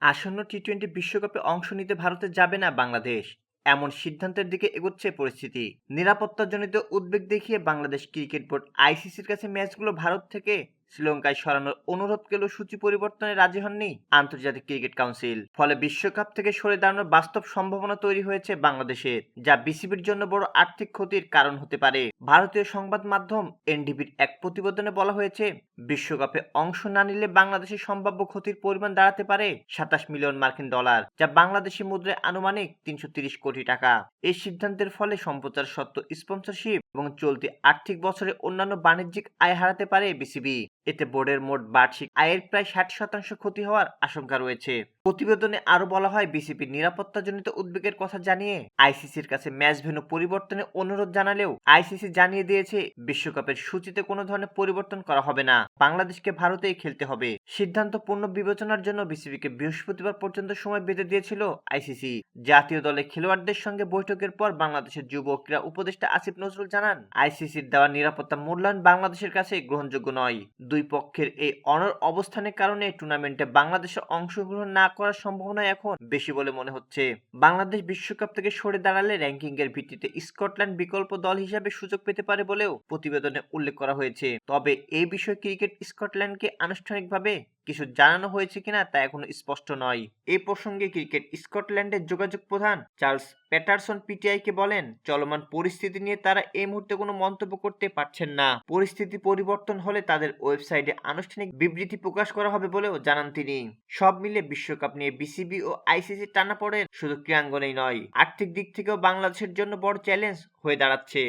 আসন্ন টি-20 বিশ্বকাপে অংশ নিতে ভারতে যাবে না বাংলাদেশ, এমন সিদ্ধান্তের দিকে এগোচ্ছে পরিস্থিতি। নিরাপত্তাজনিত উদ্বেগ দেখিয়ে বাংলাদেশ ক্রিকেট বোর্ড আইসিসির কাছে ম্যাচগুলো ভারত থেকে শ্রীলঙ্কায় সরানোর অনুরোধ করলেও সূচি পরিবর্তনে রাজি হননি আন্তর্জাতিক ক্রিকেট কাউন্সিল। ফলে বিশ্বকাপ থেকে সরে দাঁড়ানোর বাস্তব সম্ভাবনা তৈরি হয়েছে বাংলাদেশের, যা বিসিবির জন্য বড় আর্থিক ক্ষতির কারণ হতে পারে। ভারতীয় সংবাদ মাধ্যম এনডিবির এক প্রতিবেদনে বলা হয়েছে, বিশ্বকাপে অংশ না নিলে বাংলাদেশের সম্ভাব্য ক্ষতির পরিমাণ দাঁড়াতে পারে 27 মিলিয়ন মার্কিন ডলার, যা বাংলাদেশি মুদ্রায় আনুমানিক 330 কোটি টাকা। এই সিদ্ধান্তের ফলে সম্প্রচার সত্ত্ব, স্পন্সরশিপ এবং চলতি আর্থিক বছরে অন্যান্য বাণিজ্যিক আয় হারাতে পারে বিসিবি। এতে বোর্ডের মোট বার্ষিক আয়ের প্রায় 60% ক্ষতি হওয়ার আশঙ্কা রয়েছে। প্রতিবেদনে আরো বলা হয়, বিসিবির নিরাপত্তাজনিত উদ্বেগের কথা জানিয়ে আইসিসির কাছে ম্যাচ ভেন্যু পরিবর্তনের অনুরোধ জানালেও আইসিসি জানিয়ে দিয়েছে, বিশ্বকাপের সূচিতে কোনো ধরনের পরিবর্তন করা হবে না, বাংলাদেশকে ভারতেই খেলতে হবে। সিদ্ধান্ত পূর্ণ বিবেচনার জন্য বিসিবিকে বৃহস্পতিবার পর্যন্ত সময় বেঁধে দিয়েছিল আইসিসি। জাতীয় দলের খেলোয়াড়দের সঙ্গে বৈঠকের পর বাংলাদেশের যুব ক্রীড়া উপদেষ্টা আসিফ নজরুল জানান, আইসিসির দেওয়া নিরাপত্তা মূল্যায়ন বাংলাদেশের কাছে গ্রহণযোগ্য নয়। দুই পক্ষের এই অনড় অবস্থানের কারণে টুর্নামেন্টে বাংলাদেশের অংশগ্রহণ না করার সম্ভাবনা এখন বেশি বলে মনে হচ্ছে। বাংলাদেশ বিশ্বকাপ থেকে সরে দাঁড়ালে র্যাঙ্কিং এর ভিত্তিতে স্কটল্যান্ড বিকল্প দল হিসেবে সুযোগ পেতে পারে বলেও প্রতিবেদনে উল্লেখ করা হয়েছে। তবে এই বিষয়ে ক্রিকেট স্কটল্যান্ডকে আনুষ্ঠানিকভাবে কিছু জানানো হয়েছে কিনা তা এখনো স্পষ্ট নয়। এই প্রসঙ্গে ক্রিকেট স্কটল্যান্ডের যোগাযোগ প্রধান চার্লস প্যাটারসন পিটিআইকে বলেন, চলমান পরিস্থিতি নিয়ে তারা এই মুহূর্তে কোনো মন্তব্য করতে পারছেন না। পরিস্থিতি পরিবর্তন হলে তাদের ওয়েবসাইটে আনুষ্ঠানিক বিবৃতি প্রকাশ করা হবে বলেও জানান তিনি। সব মিলে বিশ্বকাপ নিয়ে বিসিবি ও আইসিসি টানাপোড়েন শুধু ক্রীড়াঙ্গনেই নয়, আর্থিক দিক থেকেও বাংলাদেশের জন্য বড় চ্যালেঞ্জ হয়ে দাঁড়াচ্ছে।